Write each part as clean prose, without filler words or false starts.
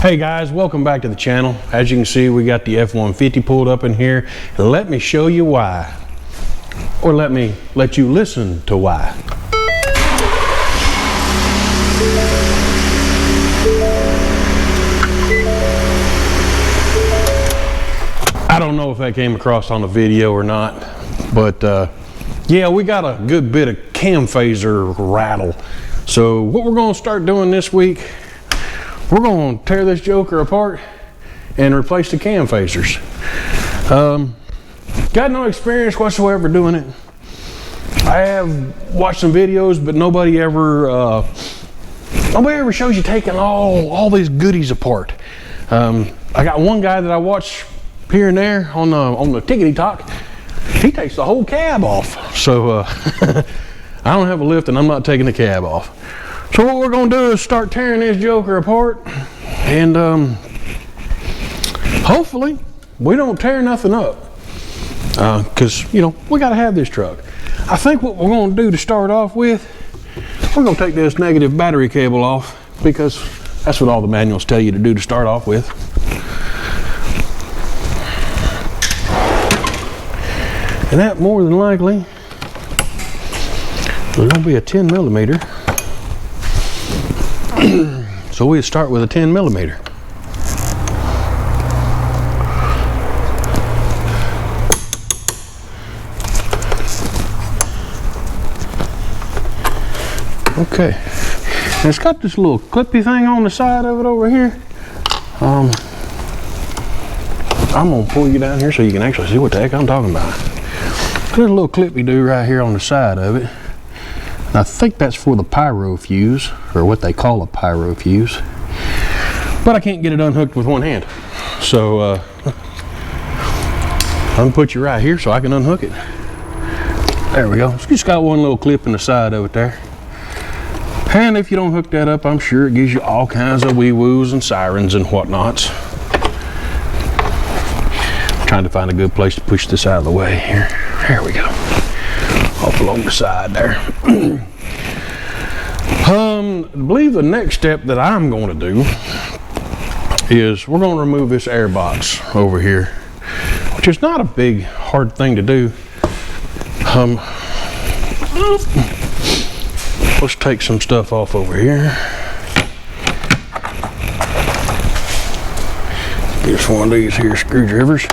Hey guys, welcome back to the channel. As you can see, we got the F150 pulled up in here. Let me show you why. Or let you listen to why. I don't know if that came across on the video or not, but yeah, we got a good bit of cam phaser rattle. So what we're going to start doing this week, we're going to tear this joker apart and replace the cam phasers. Got no experience whatsoever doing it. I have watched some videos, but nobody ever shows you taking all these goodies apart. I got one guy that I watch here and there on the tickety talk. He takes the whole cab off. So I don't have a lift and I'm not taking the cab off. So what we're going to do is start tearing this joker apart, and hopefully we don't tear nothing up, because you know we got to have this truck. I think what we're going to do to start off with, we're going to take this negative battery cable off, because that's what all the manuals tell you to do to start off with. And that more than likely is going to be a 10 millimeter. So we'll start with a 10 millimeter. Okay, and it's got this little clippy thing on the side of it over here. I'm gonna pull you down here so you can actually see what the heck I'm talking about. There's a little clippy do right here on the side of it. I think that's for the pyro fuse, or what they call a pyro fuse, but I can't get it unhooked with one hand. So I'm gonna put you right here so I can unhook it. There we go. It's just got one little clip in the side of it there. And if you don't hook that up, I'm sure it gives you all kinds of wee-woos and sirens and whatnots. I'm trying to find a good place to push this out of the way here. There we go. Off along the side there. I believe the next step that I'm going to do is we're going to remove this air box over here, which is not a big hard thing to do. Let's take some stuff off over here. Just one of these here screwdrivers.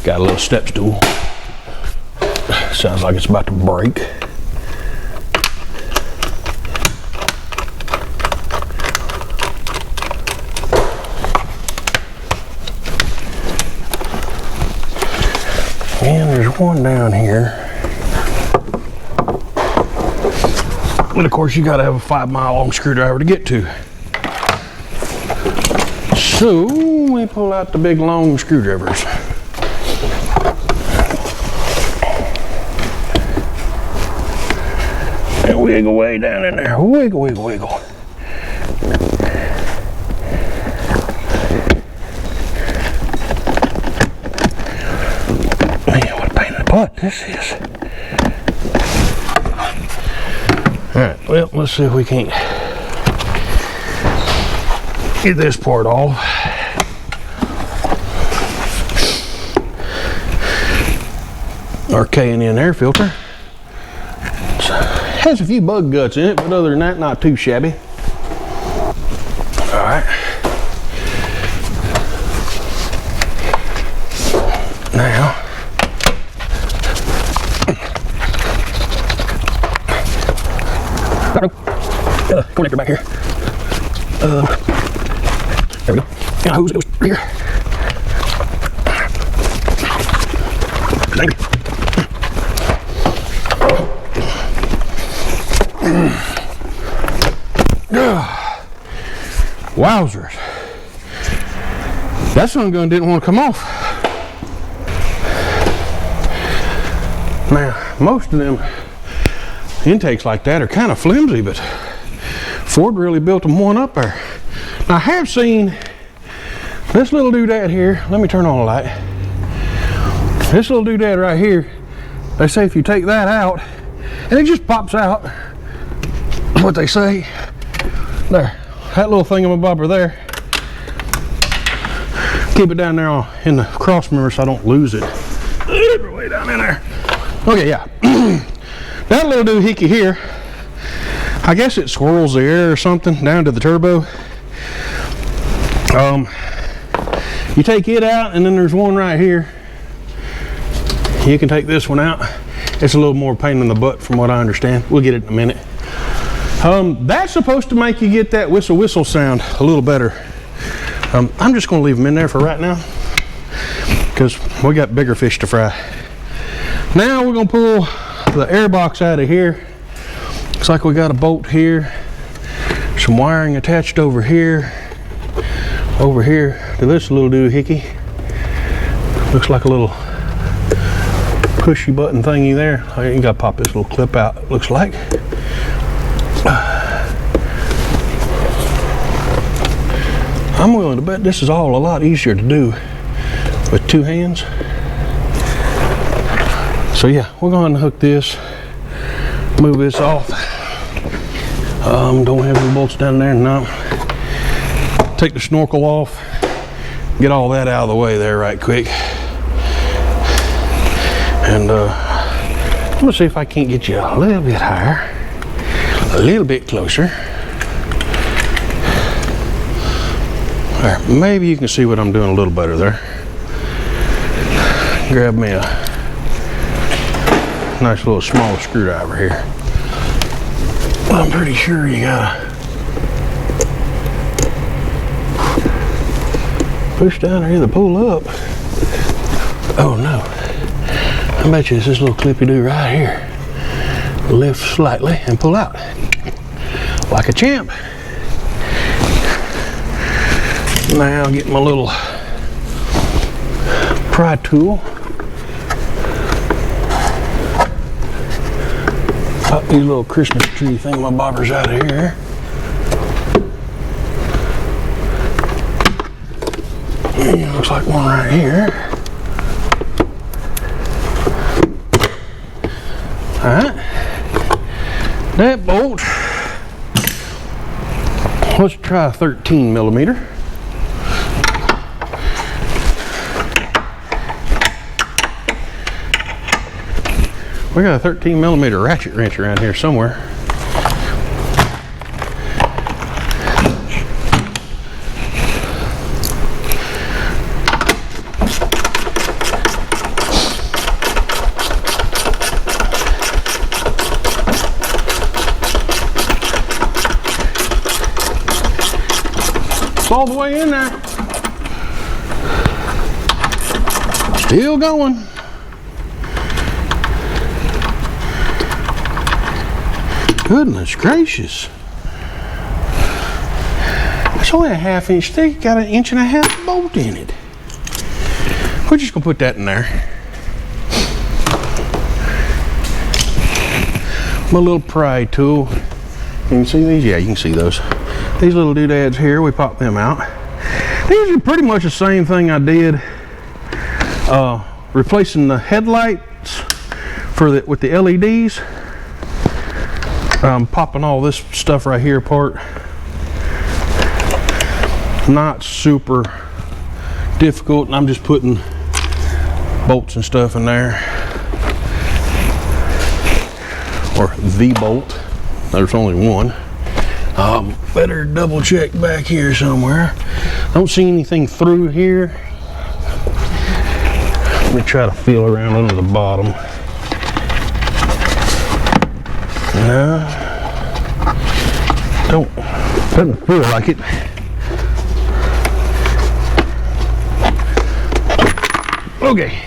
Got a little step stool. Sounds like it's about to break. And there's one down here. And of course you gotta have a 5-mile long screwdriver to get to. So we pull out the big long screwdrivers. And wiggle way down in there. Wiggle, wiggle, wiggle. Man, what a pain in the butt this is. Alright, well, let's see if we can't get this part off. Our K&N air filter. Has a few bug guts in it, but other than that, not too shabby. All right. Now, connector back here. There we go. And a hose goes here. Thank you. Wowzers. That sun gun didn't want to come off. most of them intakes like that are kind of flimsy, but Ford really built them one up there. Now I have seen this little doodad here. Let me turn on the light. This little doodad right here, they say if you take that out, and it just pops out, what they say, there, that little thingamabobber there, keep it down there in the cross member so I don't lose it. Way down in there. Okay, yeah. That little doohickey here, I guess it swirls the air or something down to the turbo. You take it out, and then there's one right here. You can take this one out. It's a little more pain in the butt from what I understand. We'll get it in a minute. That's supposed to make you get that whistle whistle sound a little better. I'm just going to leave them in there for right now because we got bigger fish to fry. Now we're going to pull the air box out of here. Looks like we got a bolt here, some wiring attached over here to this little doohickey. Looks like a little pushy button thingy there. You got to pop this little clip out, it looks like. I'm willing to bet this is all a lot easier to do with two hands. So yeah, we're going to hook this, move this off. Don't have any bolts down there, no. Take the snorkel off, get all that out of the way there right quick. And I'm gonna see if I can't get you a little bit higher, a little bit closer. There, maybe you can see what I'm doing a little better there. Grab me a nice little small screwdriver here. I'm pretty sure you gotta push down or either pull up. Oh no. I bet you it's this little clippy do right here. Lift slightly and pull out. Like a champ. Now I'll get my little pry tool. Pop these little Christmas tree thingamabobbers out of here. Looks like one right here. Alright. That bolt, let's try a 13 millimeter. We got a 13 millimeter ratchet wrench around here somewhere. It's all the way in there. Still going. Goodness gracious. It's only a ½ inch thick, got an 1.5 inch bolt in it. We're just gonna put that in there. My little pry tool. You can see these? Yeah, you can see those. These little doodads here, we pop them out. These are pretty much the same thing I did replacing the headlights with the LEDs. Popping all this stuff right here apart. Not super difficult, and I'm just putting bolts and stuff in there. Or the bolt. There's only one. Better double check back here somewhere. Don't see anything through here. Let me try to feel around under the bottom. No, doesn't feel like it. Okay,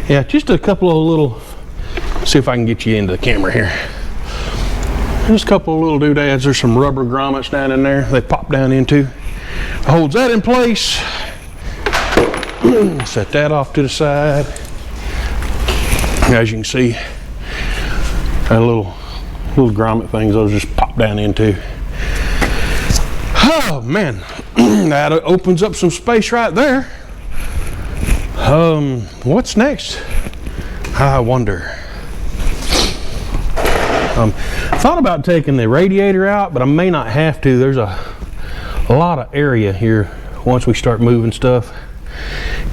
yeah, just a couple of little, see if I can get you into the camera here. Just a couple of little doodads. There's some rubber grommets down in there they pop down into. Holds that in place. Set that off to the side. As you can see, And little grommet things those just pop down into. Oh man, that opens up some space right there. What's next? I wonder. Thought about taking the radiator out, but I may not have to. There's a lot of area here once we start moving stuff,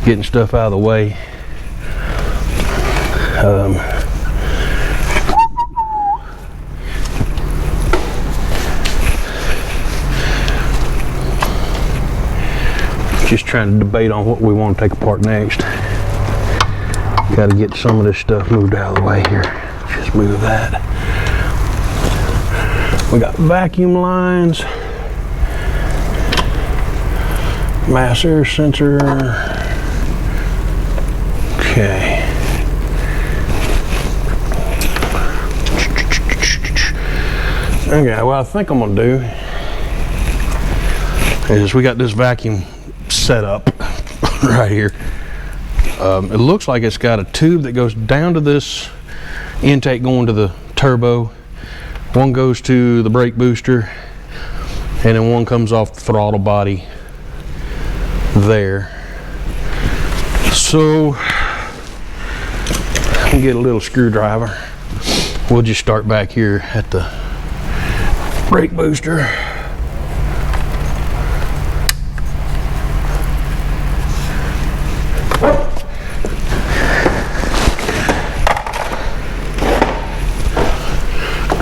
getting stuff out of the way. Just trying to debate on what we want to take apart next. Got to get some of this stuff moved out of the way here. Just move that. We got vacuum lines, mass air sensor. Okay. Okay, what I think I'm gonna do is we got this vacuum set up right here. It looks like it's got a tube that goes down to this intake going to the turbo. One goes to the brake booster, and then one comes off the throttle body there. So I'll get a little screwdriver. We'll just start back here at the brake booster.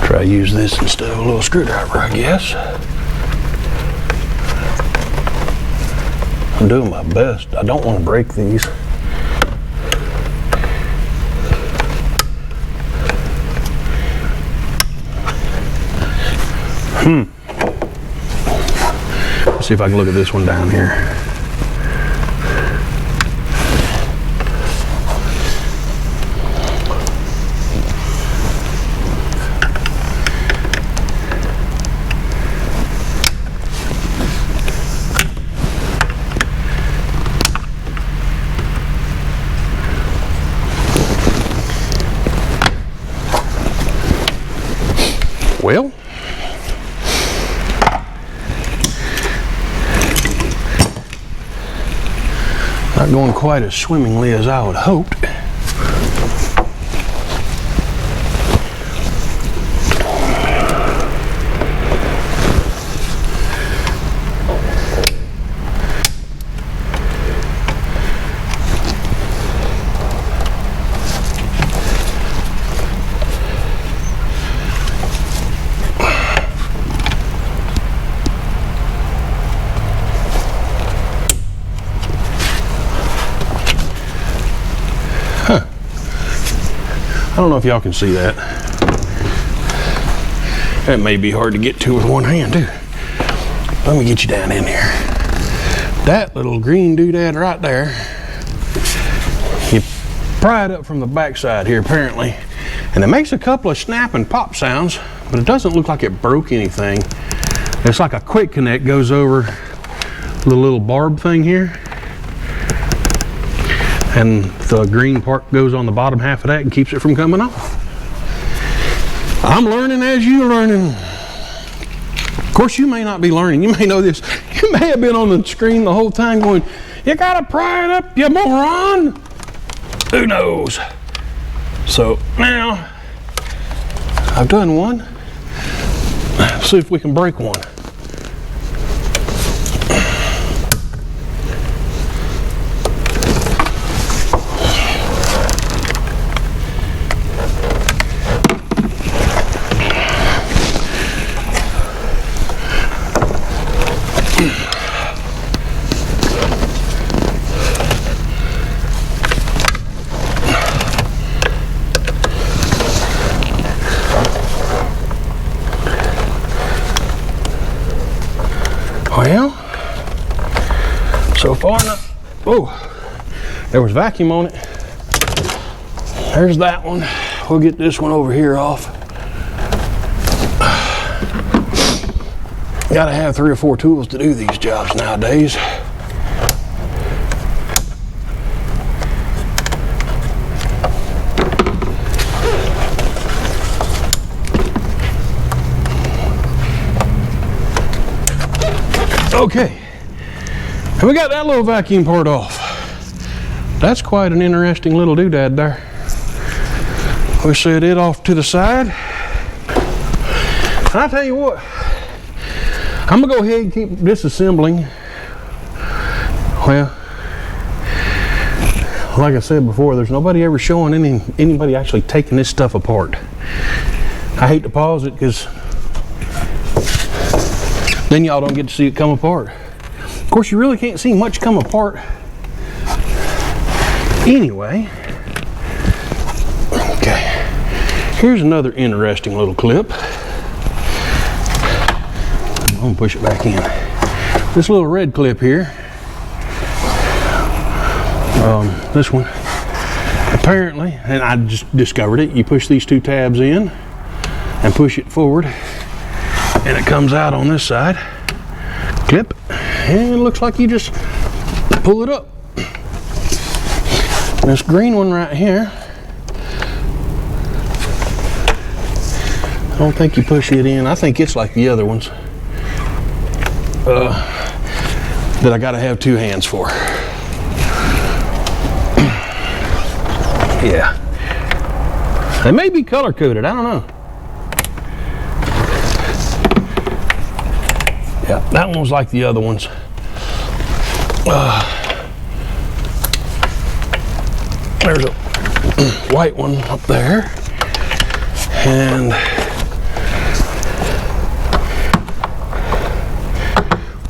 Try to use this instead of a little screwdriver, I guess. I'm doing my best. I don't want to break these. Let's see if I can look at this one down here. Well, not going quite as swimmingly as I would hoped. I don't know if y'all can see that. That may be hard to get to with one hand too. Let me get you down in here. That little green doodad right there, you pry it up from the backside here apparently, and it makes a couple of snap and pop sounds, but it doesn't look like it broke anything. It's like a quick connect goes over the little barb thing here, and the green part goes on the bottom half of that and keeps it from coming off. I'm learning as you're learning. Of course, you may not be learning. You may know this. You may have been on the screen the whole time going, "You gotta pry it up, you moron." Who knows? So now I've done one. Let's see if we can break one. Well, so far not. Oh, there was vacuum on it. There's that one. We'll get this one over here off. Gotta have 3 or 4 tools to do these jobs nowadays. Okay, and we got that little vacuum part off. That's quite an interesting little doodad there. We set it off to the side. And I tell you what, I'm gonna go ahead and keep disassembling. Well, like I said before, there's nobody ever showing anybody actually taking this stuff apart. I hate to pause it because then y'all don't get to see it come apart. Of course, you really can't see much come apart anyway. Okay, here's another interesting little clip. I'm gonna push it back in. This little red clip here, this one, apparently, and I just discovered it, you push these two tabs in and push it forward and it comes out on this side. Clip, and it looks like you just pull it up. This green one right here, I don't think you push it in. I think it's like the other ones that I gotta have two hands for. Yeah, they may be color coded, I don't know. Yeah, that one was like the other ones. There's a white one up there, and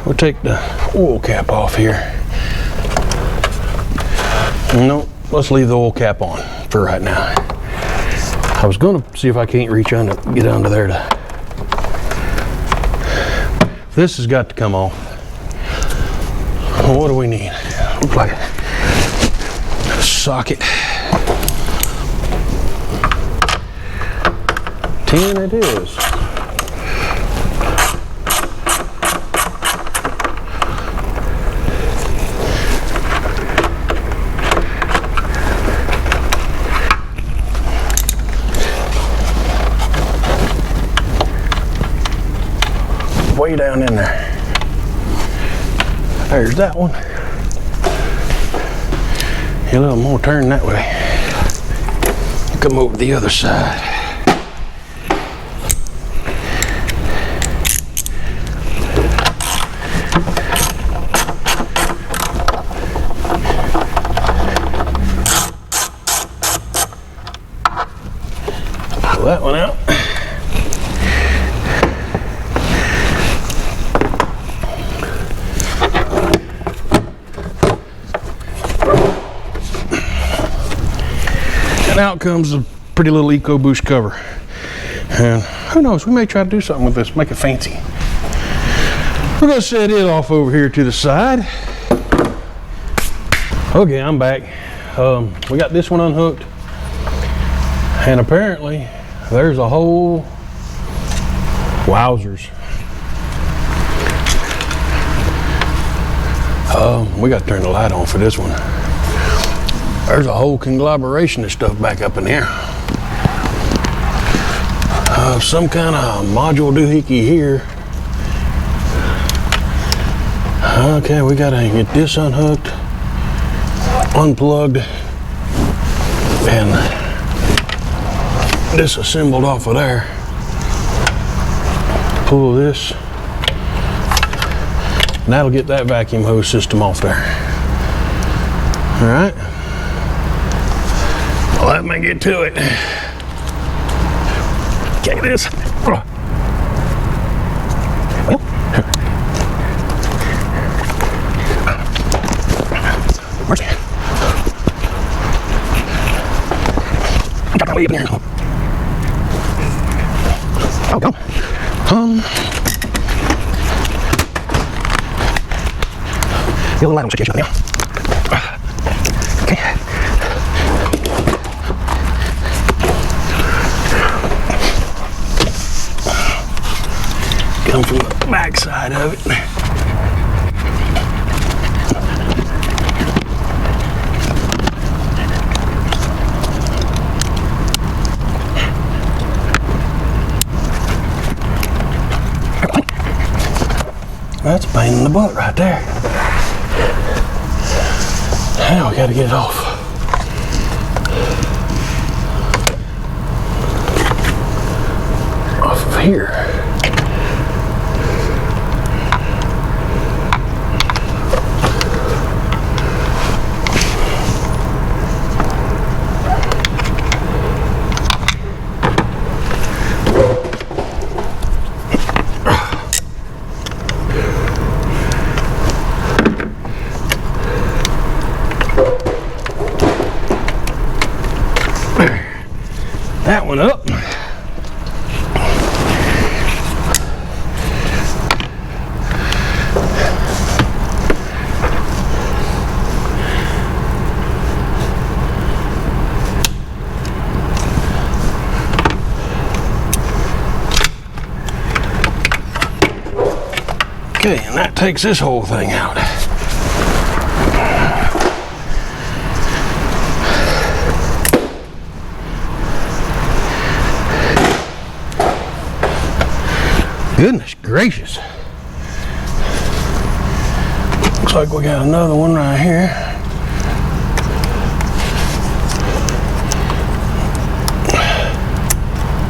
we'll take the oil cap off here. No, let's leave the oil cap on for right now. I was gonna see if I can't reach under, get under there to. This has got to come off. What do we need? Looks like a socket. 10 it is. Way down in there. There's that one. A little more turn that way. Come over the other side. Pull that one out. And out comes a pretty little EcoBoost cover. And who knows, we may try to do something with this, make it fancy. We're gonna set it off over here to the side. Okay, I'm back. We got this one unhooked. And apparently there's a whole wowzers. We got to turn the light on for this one. There's a whole conglomeration of stuff back up in here. Some kind of module doohickey here. Okay, we gotta get this unhooked, unplugged, and disassembled off of there. Pull this, and that'll get that vacuum hose system off there. All right. Let me get to it. Okay, this. Well, where's it? Got that way up in here. Oh, go. Get a little light on the situation now. Okay. Come from the back side of it. That's a pain in the butt right there. Now we gotta get it off. Off of here. That one up. Okay, and that takes this whole thing out. Goodness gracious. Looks like we got another one right here.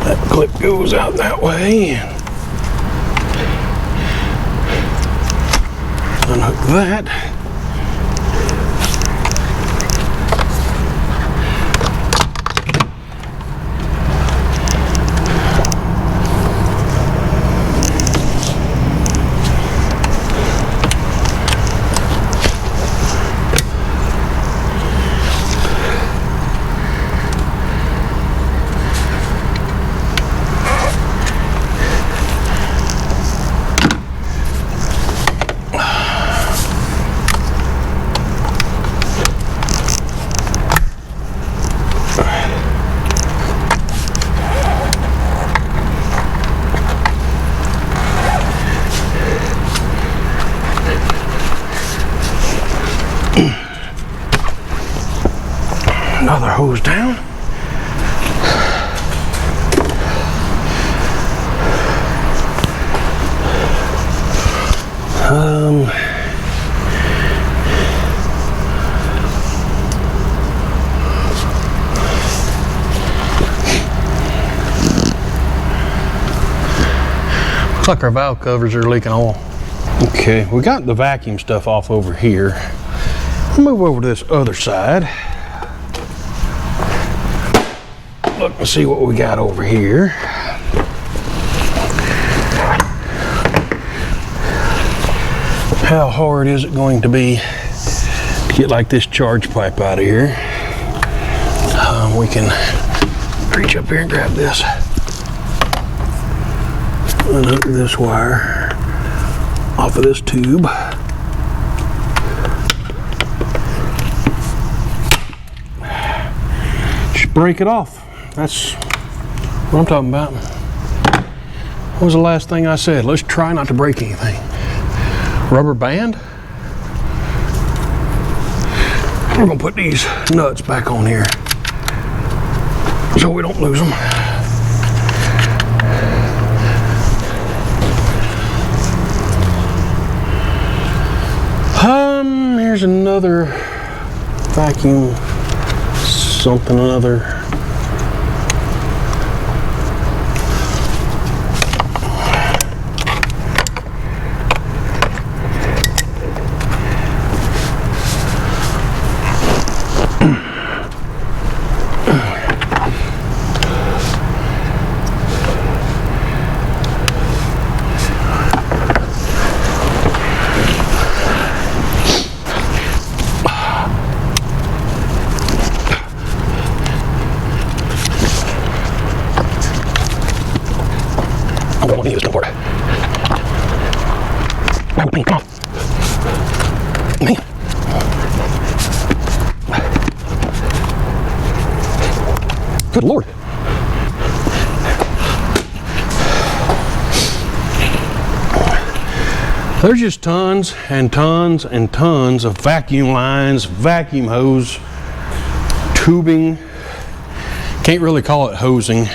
That clip goes out that way. Unhook that. Another hose down. Looks like our valve covers are leaking oil. Okay, we got the vacuum stuff off over here. Move over to this other side. Look and see what we got over here. How hard is it going to be to get like this charge pipe out of here? We can reach up here and grab this. Unhook this wire off of this tube. Just break it off. That's what I'm talking about. What was the last thing I said? Let's try not to break anything. Rubber band. We're gonna put these nuts back on here so we don't lose them. Here's another vacuum something or other. I don't want any of this part. Oh, man, come on. Man. Good Lord. There's just tons and tons and tons of vacuum lines, vacuum hose, tubing. Can't really call it hosing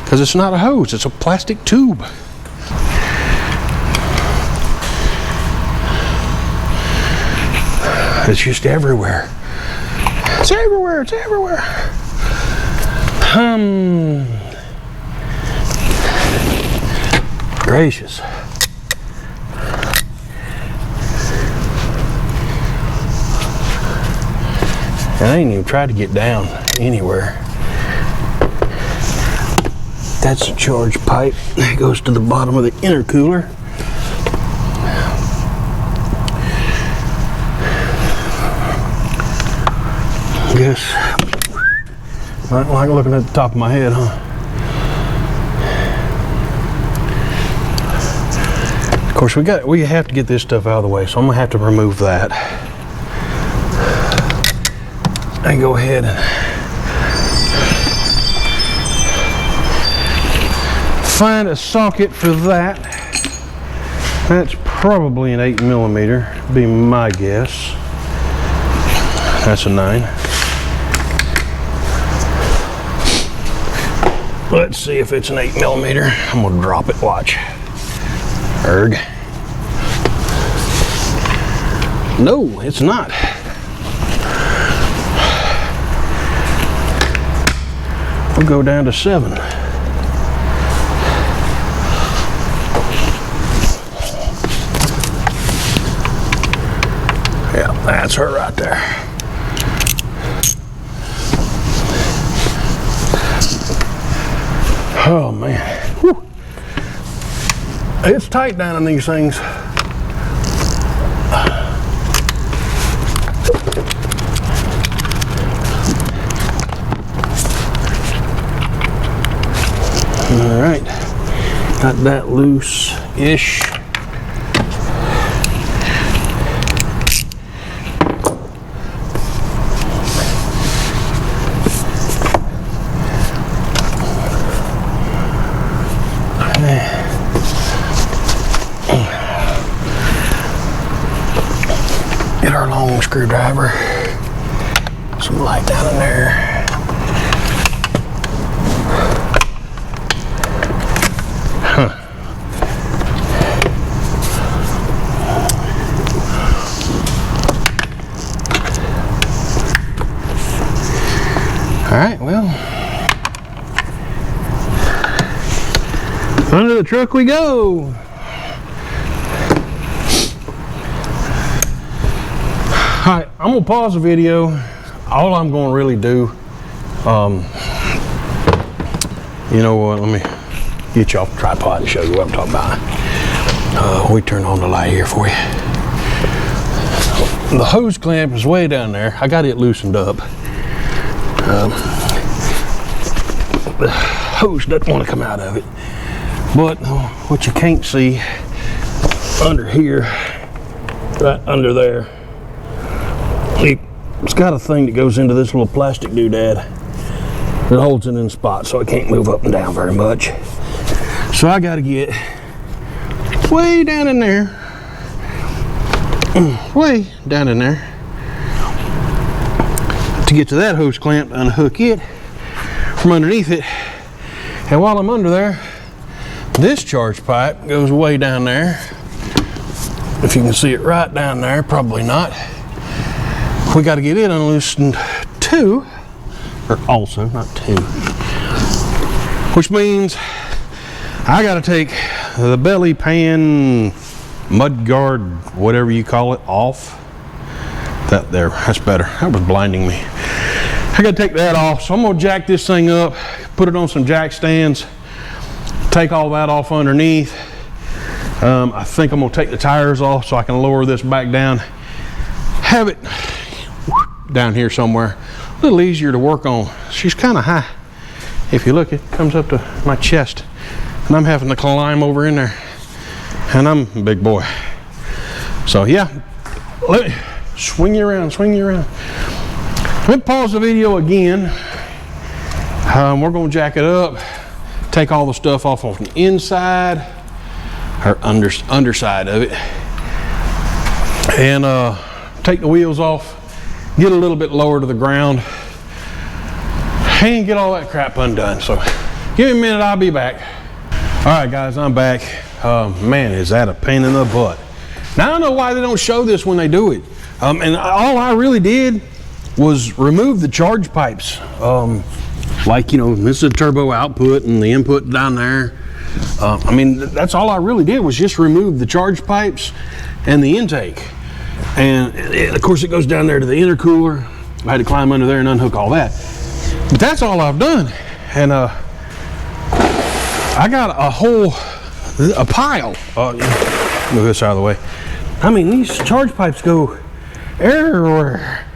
because it's not a hose, it's a plastic tube. It's just everywhere. It's everywhere, it's everywhere. Gracious. And I ain't even tried to get down anywhere. That's a charge pipe that goes to the bottom of the intercooler. Guess not like looking at the top of my head, huh? Of course, we have to get this stuff out of the way, so I'm gonna have to remove that. And go ahead and find a socket for that. That's probably an 8mm, be my guess. That's a 9. Let's see if it's an 8mm. I'm gonna drop it, watch. Erg. No, it's not. We'll go down to 7. Yeah, that's her right there. Oh man, whew. It's tight down in these things. All right, got that loose-ish. Get our long screwdriver, some light down in there. All right, well, under the truck we go. All right, I'm gonna pause the video. All I'm gonna really do, you know what, let me get you off the tripod and show you what I'm talking about. We turn on the light here for you. The hose clamp is way down there. I got it loosened up. The hose doesn't want to come out of it, but what you can't see under here, right under there, it's got a thing that goes into this little plastic doodad that holds it in spot, so it can't move up and down very much. So I got to get way down in there, way down in there, to get to that hose clamp, unhook it from underneath it. And while I'm under there, this charge pipe goes way down there. If you can see it right down there, probably not. We got to get it unloosened too, or also, not two. Which means I got to take the belly pan, mud guard, whatever you call it, off. That there, that's better. That was blinding me. I got to take that off, so I'm going to jack this thing up, put it on some jack stands, take all that off underneath. I think I'm going to take the tires off so I can lower this back down, have it down here somewhere, a little easier to work on. She's kind of high. If you look, it comes up to my chest, and I'm having to climb over in there, and I'm a big boy. So yeah, let me swing you around, swing you around. Let me pause the video again. We're going to jack it up, take all the stuff off on the inside, or underside of it, and take the wheels off, get a little bit lower to the ground, and get all that crap undone. So give me a minute, I'll be back. All right guys, I'm back. Man, is that a pain in the butt. Now I know why they don't show this when they do it. And all I really did was remove the charge pipes. Like, you know, this is a turbo output and the input down there. I mean, that's all I really did was just remove the charge pipes and the intake. And of course it goes down there to the intercooler. I had to climb under there and unhook all that. But that's all I've done. And I got a pile. Move this out of the way. I mean, these charge pipes go everywhere.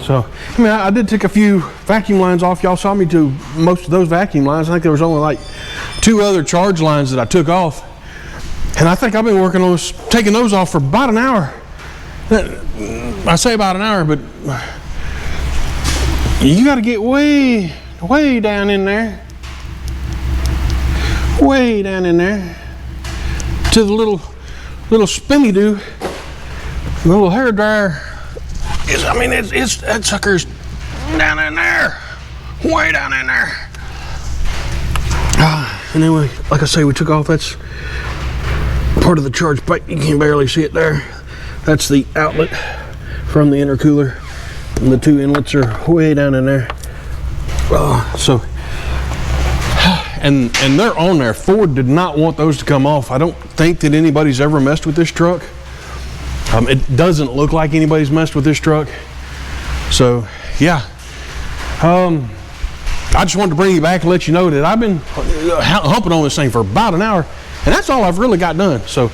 So, I mean, I did take a few vacuum lines off. Y'all saw me do most of those vacuum lines. I think there was only like 2 other charge lines that I took off. And I think I've been working on taking those off for about an hour. I say about an hour, but you got to get way down in there. Way down in there. To the little spinny do. The little hair dryer. I mean, it's that sucker's down in there, way down in there. And anyway, like I say, we took off. That's part of the charge pipe. You can barely see it there. That's the outlet from the intercooler, and the 2 inlets are way down in there. And they're on there. Ford did not want those to come off. I don't think that anybody's ever messed with this truck. It doesn't look like anybody's messed with this truck. So, yeah. I just wanted to bring you back and let you know that I've been humping on this thing for about an hour, and that's all I've really got done. So,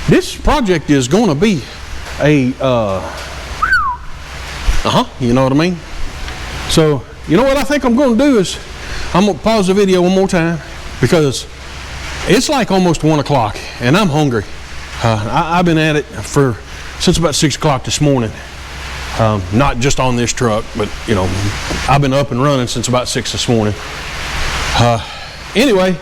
this project is going to be a, you know what I mean? So, you know what I think I'm going to do is, I'm going to pause the video one more time because it's like almost 1 o'clock and I'm hungry. I've been at it since about 6 o'clock this morning. Not just on this truck, but you know, I've been up and running since about 6 this morning. Anyway,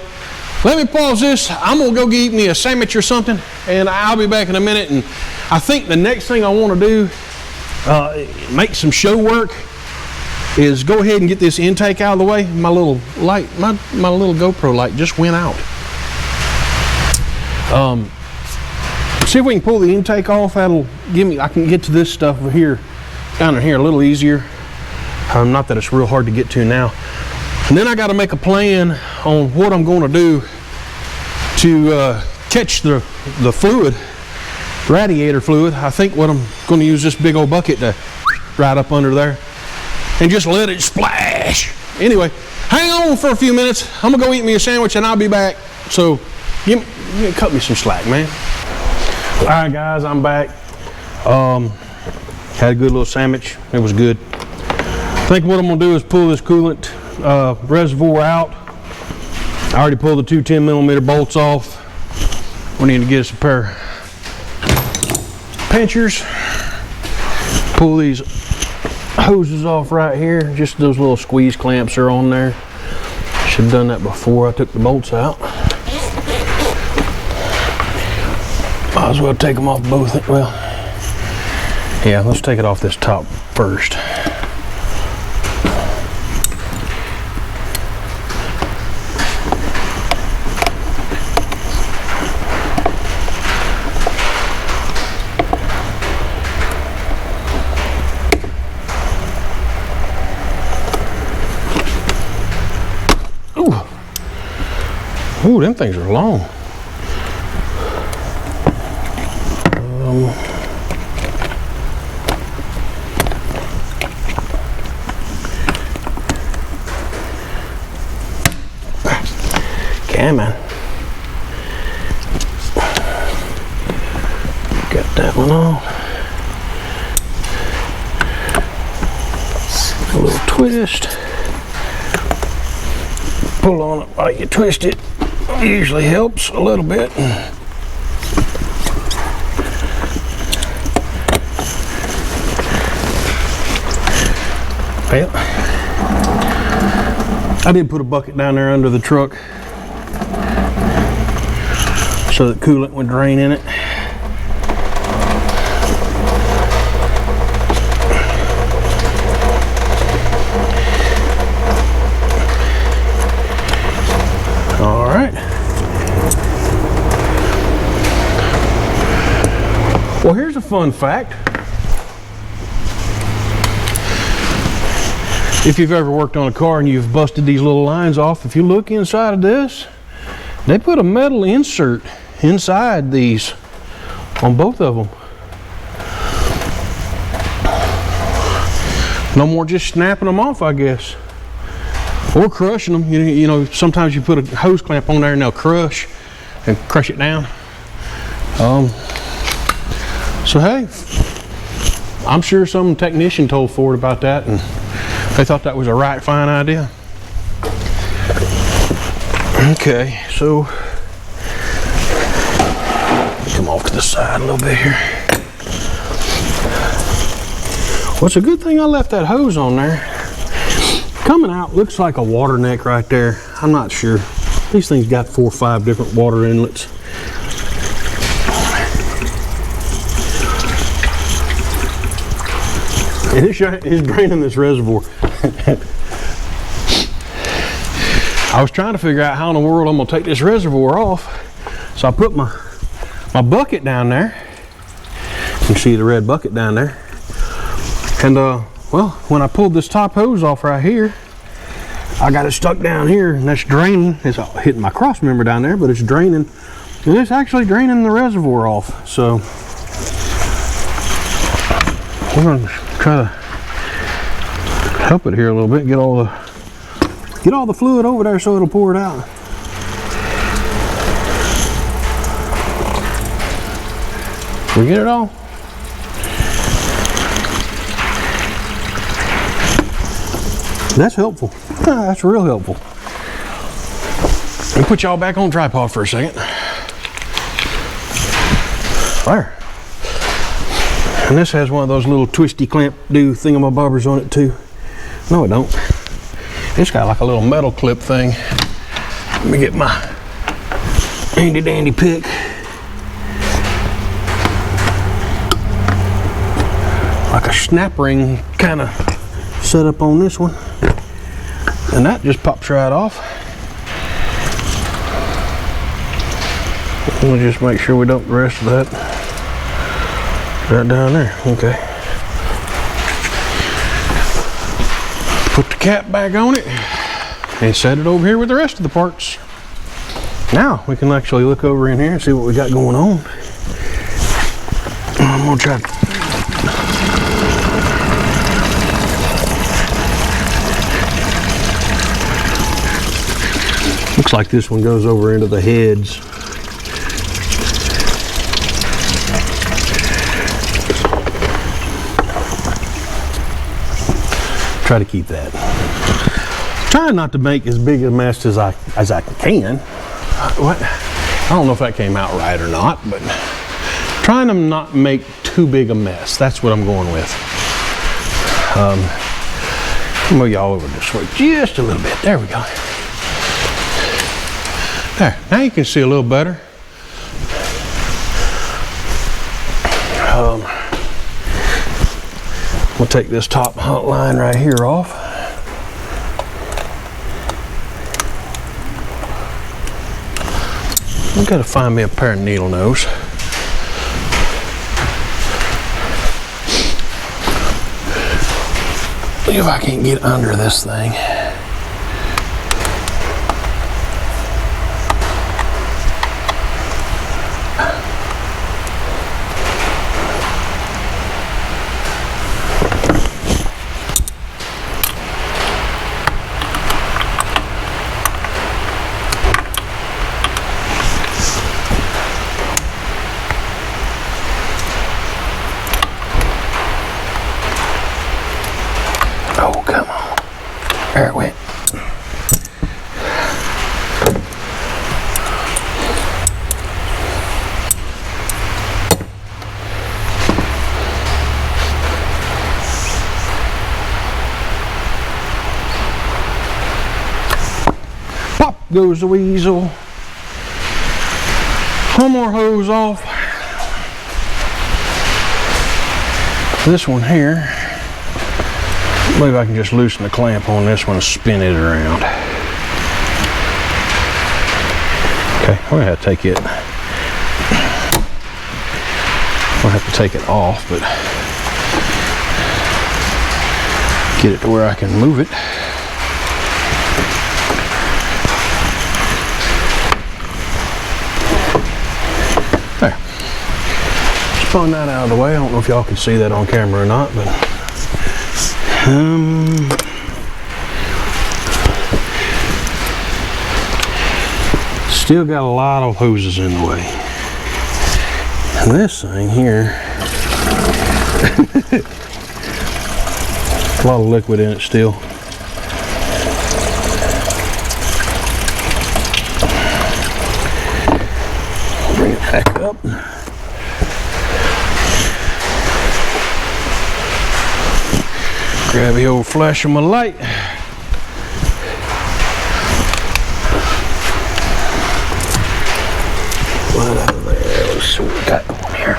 let me pause this. I'm gonna go eat me a sandwich or something, and I'll be back in a minute. And I think the next thing I want to do, make some show work, is go ahead and get this intake out of the way. My little light, my little GoPro light just went out. See if we can pull the intake off. That'll give me, I can get to this stuff over here, down in here a little easier. Not that it's real hard to get to now. And then I got to make a plan on what I'm going to do to catch the fluid, radiator fluid. I think what I'm going to use this big old bucket to right up under there and just let it splash. Anyway, hang on for a few minutes. I'm gonna go eat me a sandwich and I'll be back. So cut me some slack, man. All right, guys, I'm back. Had a good little sandwich. It was good. I think what I'm gonna do is pull this coolant reservoir out. I already pulled the 2 10mm bolts off. We need to get us a pair of pinchers. Pull these hoses off right here. Just those little squeeze clamps are on there. Should have done that before I took the bolts out. Might as well take them off both. Well, yeah, let's take it off this top first. Ooh, them things are long. Come on. Got that one on. A little twist. Pull on it while you twist it. Usually helps a little bit. Well, I did put a bucket down there under the truck so that coolant would drain in it. Well, here's a fun fact. If you've ever worked on a car and you've busted these little lines off, if you look inside of this, they put a metal insert inside these on both of them. No more just snapping them off, I guess, or crushing them. You know, sometimes you put a hose clamp on there and they'll crush it down. So hey, I'm sure some technician told Ford about that and they thought that was a right fine idea. Okay, so come off to the side a little bit here. Well, it's a good thing I left that hose on there. Coming out looks like a water neck right there. I'm not sure. These things got 4 or 5 different water inlets. And it's draining this reservoir. I was trying to figure out how in the world I'm gonna take this reservoir off. So I put my bucket down there. You can see the red bucket down there. And well, when I pulled this top hose off right here, I got it stuck down here and that's draining. It's hitting my cross member down there, but it's draining. And it's actually draining the reservoir off. So we're gonna try to help it here a little bit, get all the fluid over there so it'll pour it out. We get it all? That's helpful. That's real helpful. Let me put y'all back on tripod for a second. There. And this has one of those little twisty clamp thingamabobbers on it too. No, it don't. It's got like a little metal clip thing. Let me get my handy dandy pick. Like a snap ring kind of set up on this one. And that just pops right off. We'll just make sure we dump the rest of that right down there. Okay. Put the cap back on it and set it over here with the rest of the parts. Now we can actually look over in here and see what we got going on. I'm gonna try to looks like this one goes over into the heads. Try to keep that. Trying not to make as big a mess as I can. What? I don't know if that came out right or not, but trying to not make too big a mess. That's what I'm going with. Move y'all over this way just a little bit. There we go. There, now you can see a little better. We'll take this top line right here off. I've got to find me a pair of needle nose. See if I can get under this thing. Oh, come on. There it went. Pop goes the weasel. One more hose off. This one here. Maybe I can just loosen the clamp on this one and spin it around. Okay, we're gonna have to take it. We'll gonna have to take it off, but get it to where I can move it. There. Spun that out of the way. I don't know if y'all can see that on camera or not, but still got a lot of hoses in the way. And this thing here, a lot of liquid in it still. Bring it back up. Grab the old flash of my light. Right out of there. Let's see what we got on here.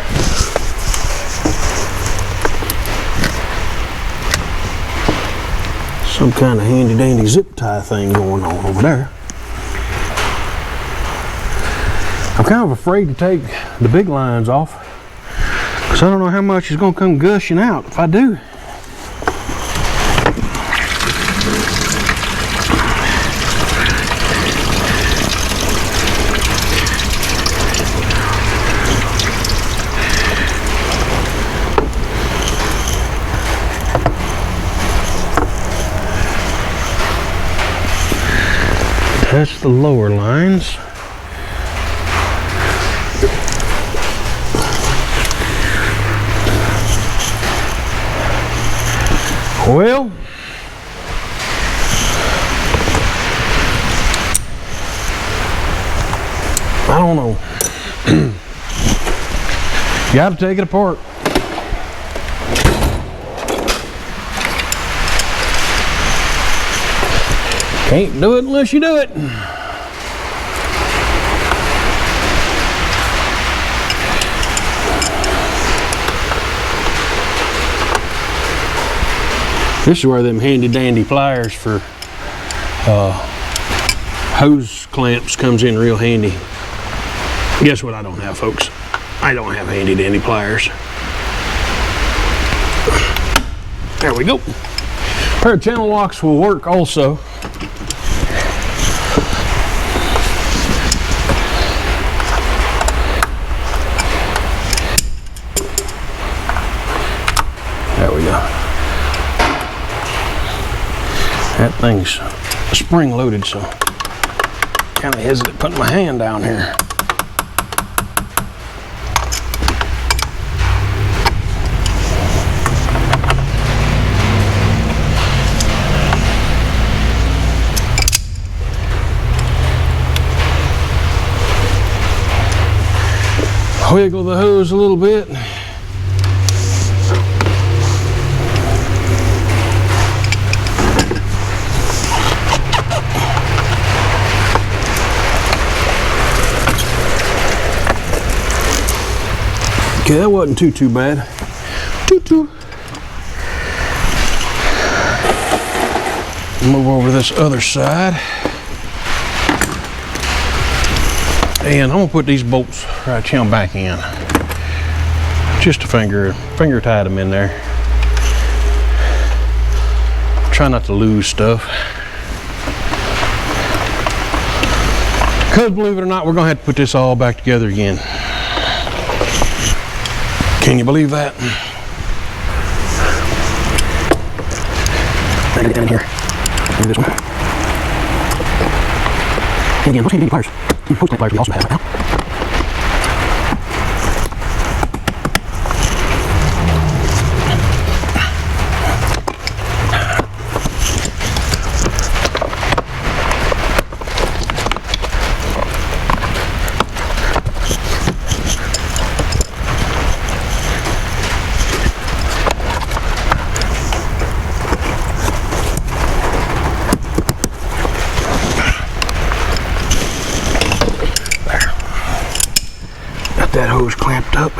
Some kind of handy dandy zip tie thing going on over there. I'm kind of afraid to take the big lines off because I don't know how much is going to come gushing out if I do. That's the lower lines. Well, I don't know. Got to take it apart. Can't do it unless you do it. This is where them handy dandy pliers for hose clamps comes in real handy. Guess what I don't have, folks? I don't have handy dandy pliers. There we go. A pair of channel locks will work also. There we go. That thing's spring loaded, so kind of hesitant putting my hand down here. Wiggle the hose a little bit. Okay, that wasn't too bad. Move over to this other side. And I'm gonna put these bolts right here back in. Just a finger tied them in there. Try not to lose stuff. Because believe it or not, we're gonna have to put this all back together again. Can you believe that? I get down here. Maybe this one. And again, those handy pliers. Post clamp pliers we also have right now. That hose clamped up.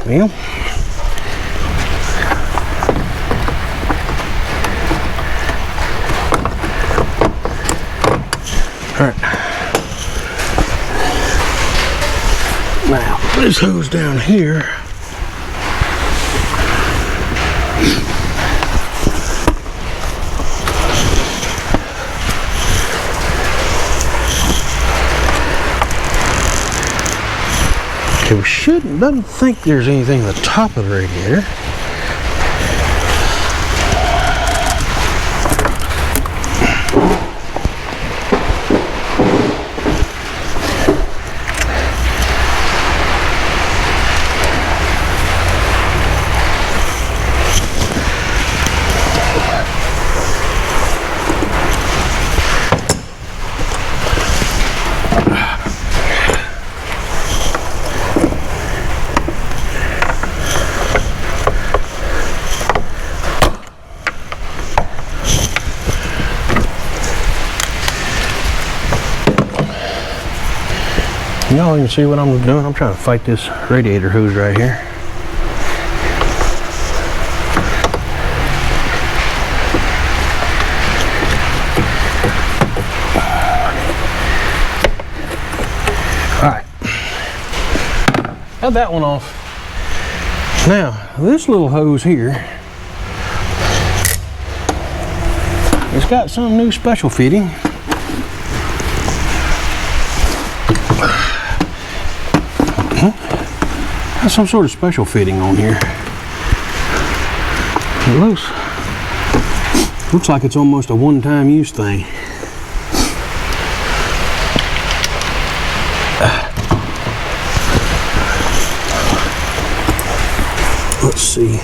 Well, all right. this hose down here. Okay, we doesn't think there's anything at the top of the radiator. Y'all can see what I'm doing. I'm trying to fight this radiator hose right here. Alright. Got that one off. Now, this little hose here, it's got some new special fitting. Got some sort of special fitting on here. It looks like it's almost a one-time use thing. Let's see.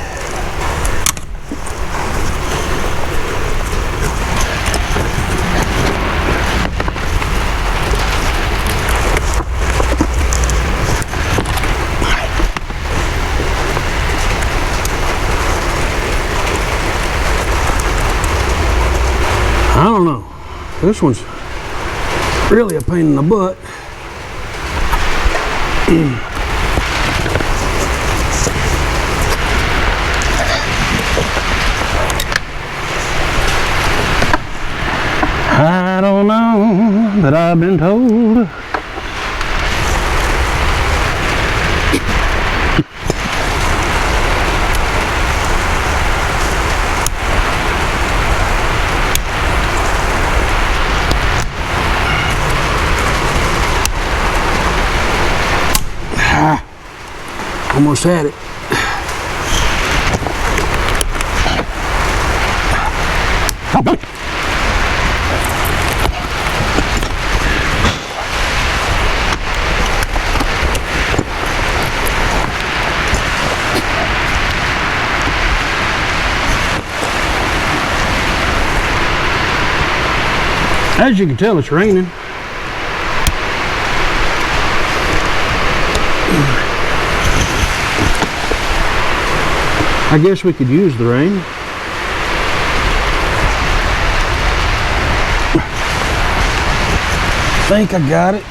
I don't know. This one's really a pain in the butt. I don't know, but I've been told. Almost had it. As you can tell, it's raining. I guess we could use the rain. I think I got it.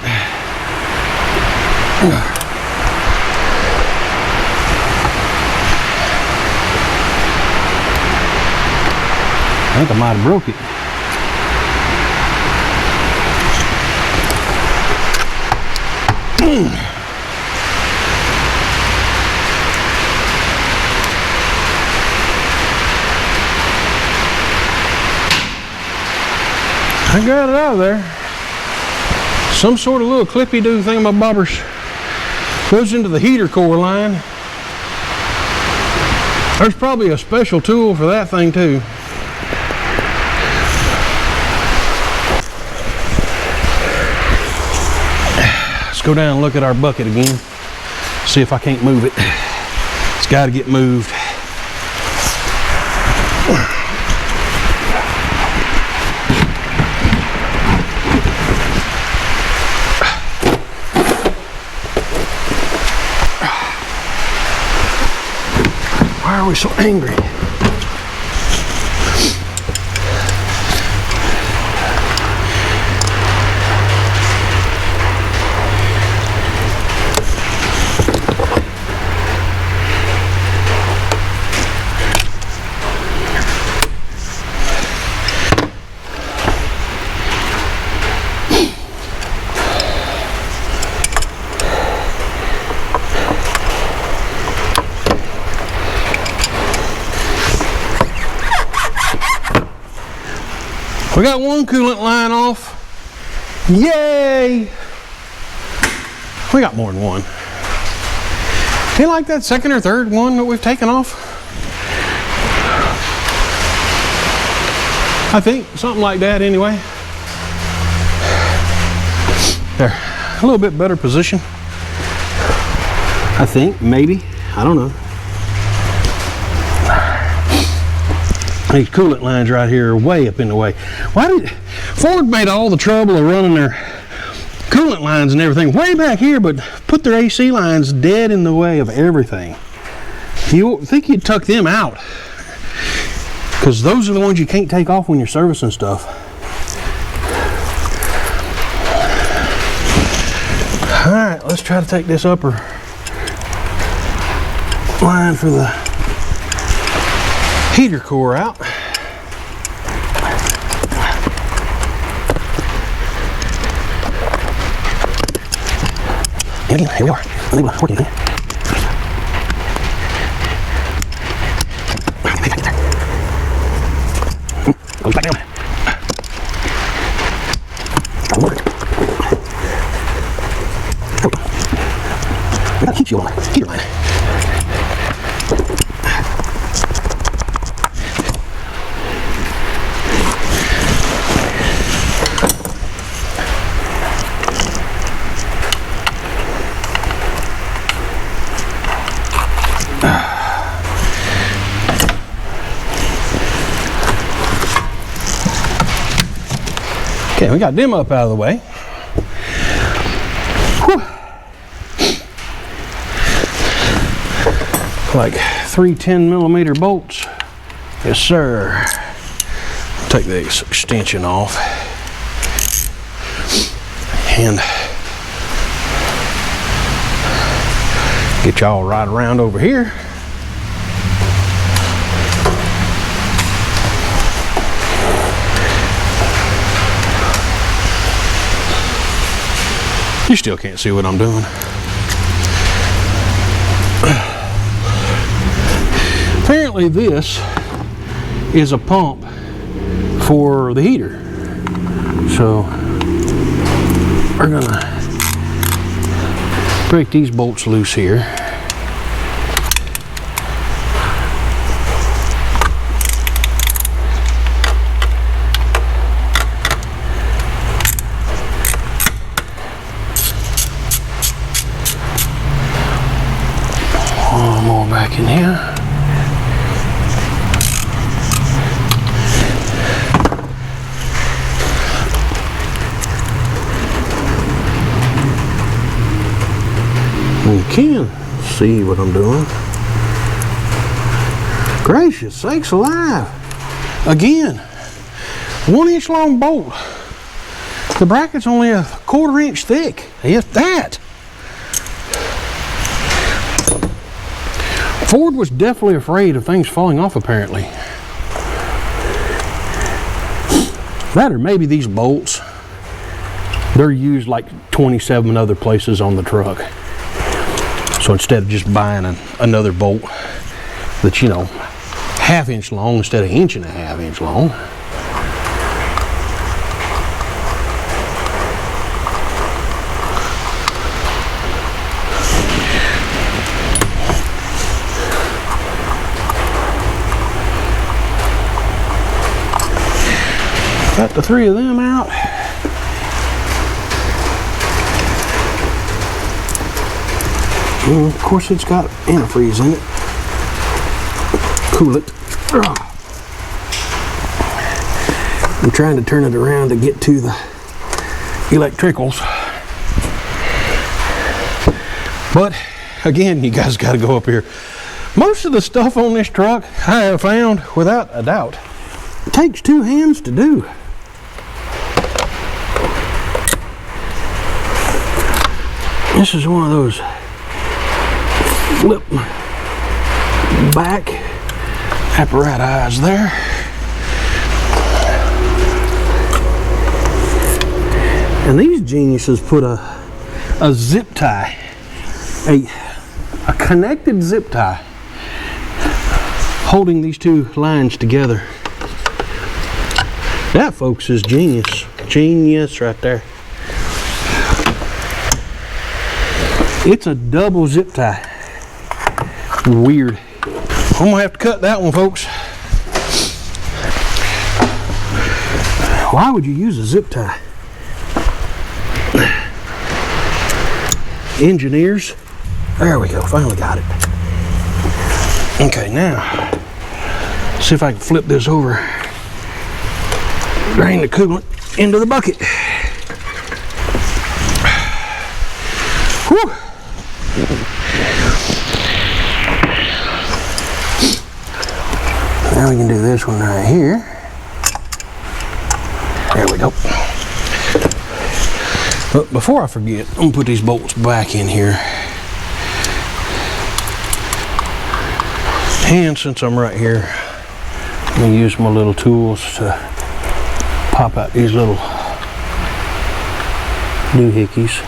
I think I might have broke it. I got it out of there. Some sort of little clippy-doo thingamabobbers goes into the heater core line. There's probably a special tool for that thing too. Let's go down and look at our bucket again. See if I can't move it. It's got to get moved. Why are we so angry? We got one coolant line off. Yay! We got more than one. Ain't like that second or third one that we've taken off. I think something like that anyway. There, a little bit better position. I think, maybe, I don't know. These coolant lines right here are way up in the way. Why did Ford made all the trouble of running their coolant lines and everything way back here, but put their AC lines dead in the way of everything? You think you'd tuck them out, because those are the ones you can't take off when you're servicing stuff. All right, let's try to take this upper line for the heater core out. Here we are. I think we're working there. Goes back down. We got a heat shield on the heater line. Okay, we got them up out of the way. Whew. Like 3 10mm bolts. Yes, sir. Take this extension off. And get y'all right around over here. You still can't see what I'm doing. Apparently this is a pump for the heater. So we're gonna break these bolts loose here. One more back in here. You can see what I'm doing. Gracious sakes alive. Again, 1 inch long bolt. The bracket's only a 1/4 inch thick, if that. Ford was definitely afraid of things falling off, apparently. That, or maybe these bolts, they're used like 27 other places on the truck. So instead of just buying another bolt that's, you know, 1/2 inch long instead of 1.5 inch long. Got the 3 of them out. And of course it's got antifreeze in it. Coolant. I'm trying to turn it around to get to the electricals. But again, you guys got to go up here. Most of the stuff on this truck, I have found, without a doubt, takes 2 hands to do. This is one of those flip back apparatus there. And these geniuses put a zip tie, a connected zip tie, holding these 2 lines together. That, folks, is genius. Genius right there. It's a double zip tie. Weird. I'm gonna have to cut that one, folks. Why would you use a zip tie? Engineers. There we go, finally got it. Okay, now, see if I can flip this over. Drain the coolant into the bucket. Whew. Now we can do this one right here. There we go. But before I forget, I'm gonna put these bolts back in here. And since I'm right here, I'm gonna use my little tools to pop out these little doohickeys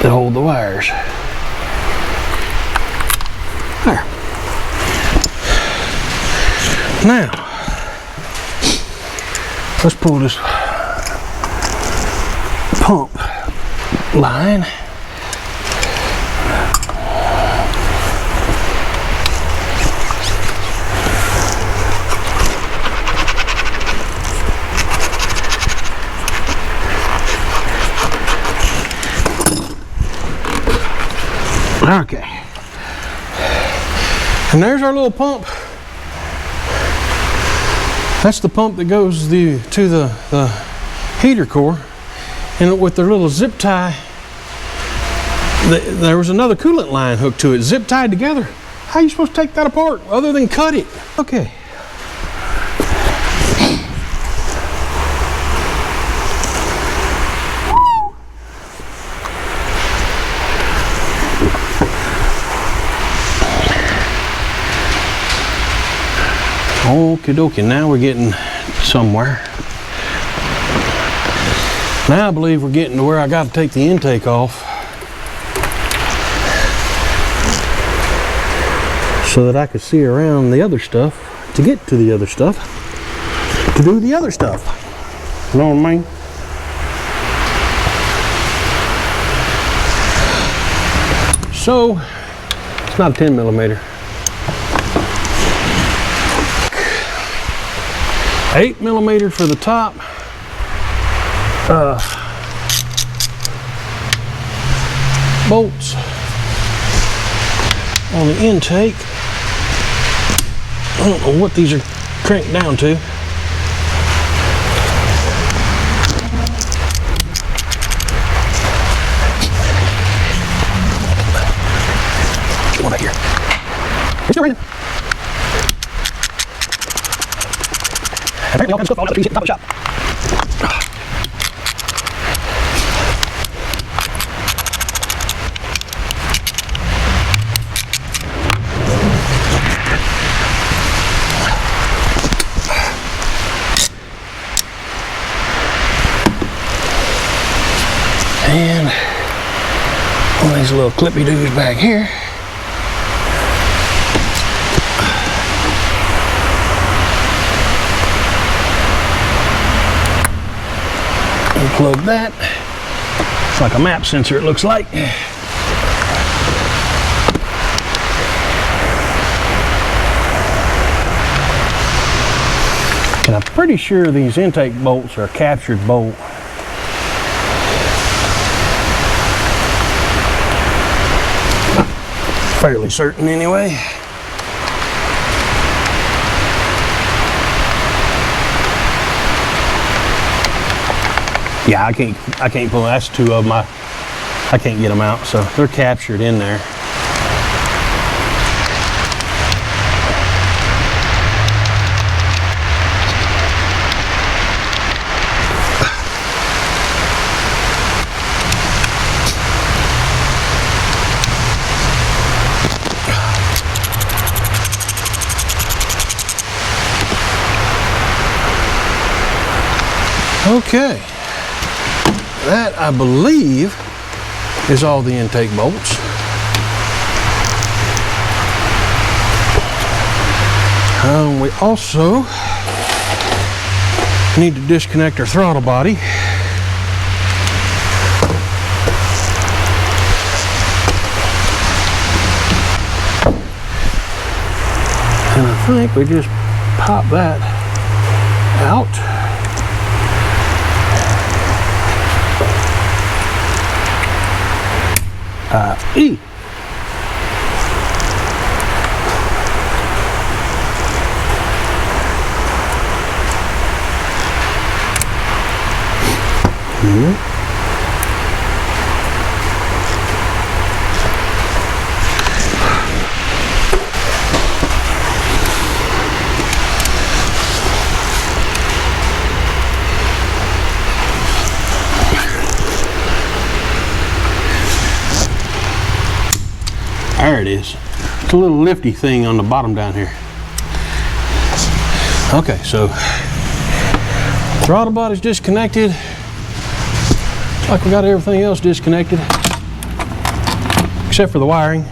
that hold the wires. There. Now, let's pull this pump line. Okay, and there's our little pump. That's the pump that goes to the heater core, and with their little zip tie, there was another coolant line hooked to it, zip tied together. How are you supposed to take that apart other than cut it? Okay. Okie dokie, now we're getting somewhere. Now I believe we're getting to where I got to take the intake off so that I could see around the other stuff to get to the other stuff, to do the other stuff. You know what I mean? So, it's not a 10 millimeter. 8 millimeter for the top. Bolts on the intake. I don't know what these are cranked down to. Get one right here. It's still raining. Apparently all kinds of stuff falling out the trees hitting the top of the shop. And one of these little clippy doos back here. Unplug that. It's like a map sensor, it looks like. And I'm pretty sure these intake bolts are a captured bolt. Fairly certain anyway. Yeah, I can't pull. That's two of them. I can't get them out, so they're captured in there. Okay, that I believe is all the intake bolts. We also need to disconnect our throttle body. And I think we just pop that out. E. There it is. It's a little lifty thing on the bottom down here. Okay, so throttle body's disconnected. Like we got everything else disconnected, except for the wiring.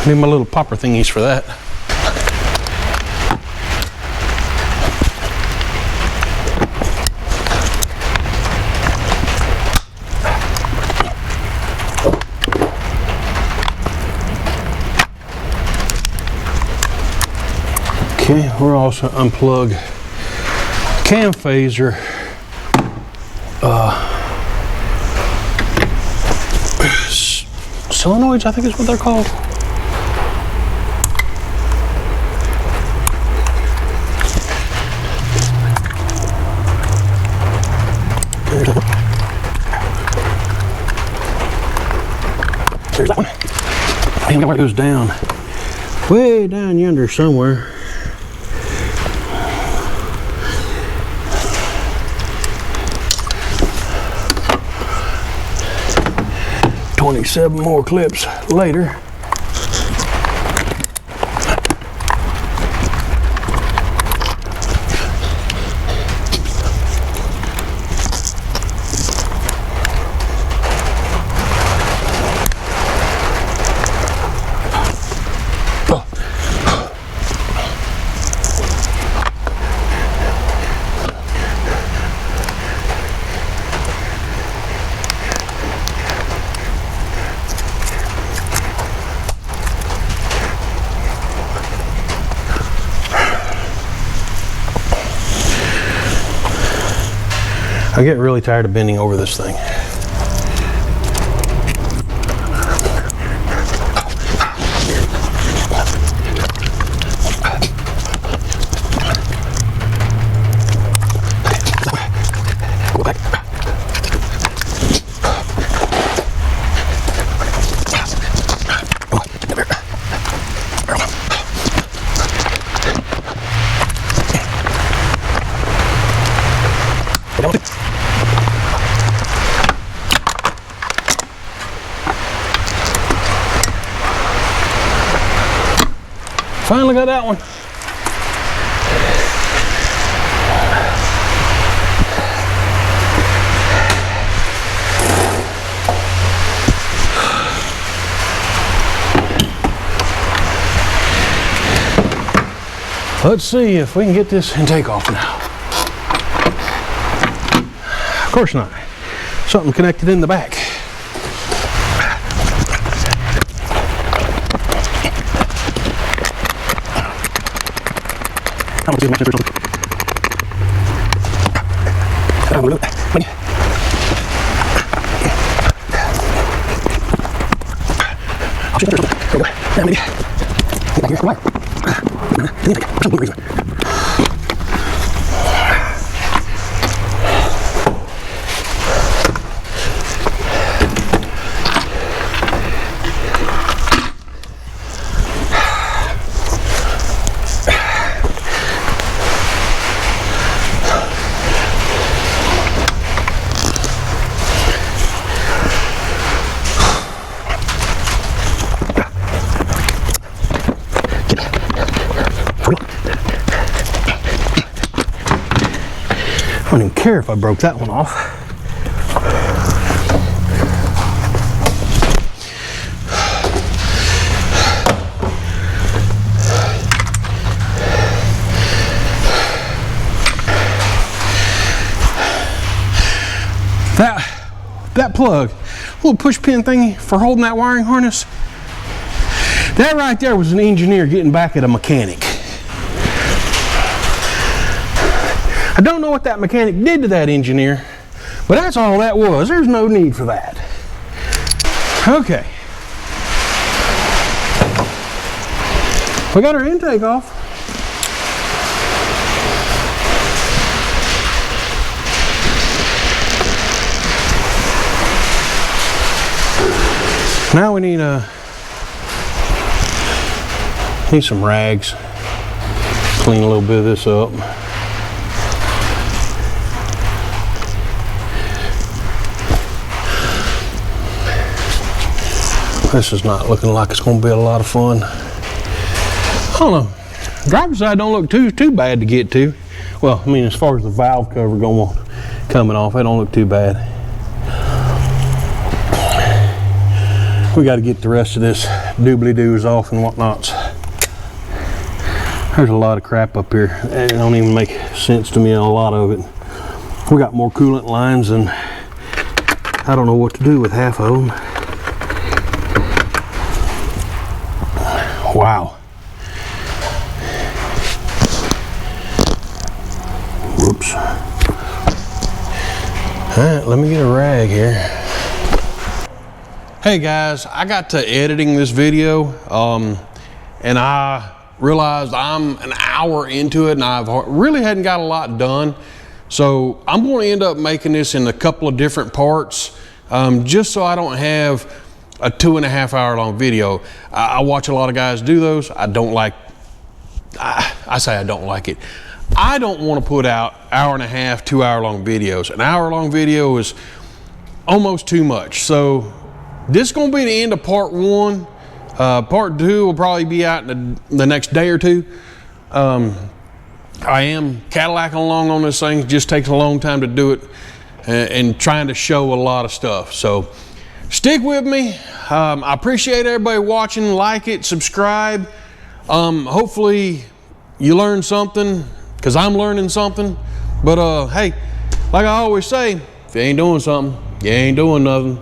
Need my little popper thingies for that. Okay, we're also unplug cam phaser solenoids, I think is what they're called. There's that one. I think where it goes down. Way down yonder somewhere. Seven more clips later. I get really tired of bending over this thing. Go back. Finally got that one. Let's see if we can get this in takeoff now. Of course not. Something connected in the back. I don't even care if I broke that one off. that plug, little push pin thingy for holding that wiring harness, that right there was an engineer getting back at a mechanic. I don't know what that mechanic did to that engineer, but that's all that was. There's no need for that. Okay. We got our intake off. Now we need some rags. Clean a little bit of this up. This is not looking like it's going to be a lot of fun. I don't know. Driver's side don't look too bad to get to. Well, I mean, as far as the valve cover coming off, it don't look too bad. We got to get the rest of this doobly-doos off and whatnots. There's a lot of crap up here. It don't even make sense to me, a lot of it. We got more coolant lines and I don't know what to do with half of them. Wow. Whoops. Alright, let me get a rag here. Hey guys, I got to editing this video and I realized I'm an hour into it and I've really hadn't got a lot done. So I'm going to end up making this in a couple of different parts just so I don't have a 2.5 hour long video. I watch a lot of guys do those. I don't like, I say I don't like it. I don't want to put out 1.5, 2 hour long videos. An hour long video is almost too much. So this is going to be the end of part 1. Part 2 will probably be out in the next day or two. I am Cadillacing along on this thing. It just takes a long time to do it and trying to show a lot of stuff. So stick with me. I appreciate everybody watching. Like it, subscribe. Hopefully you learned something, because I'm learning something. But hey, like I always say, if you ain't doing something, you ain't doing nothing.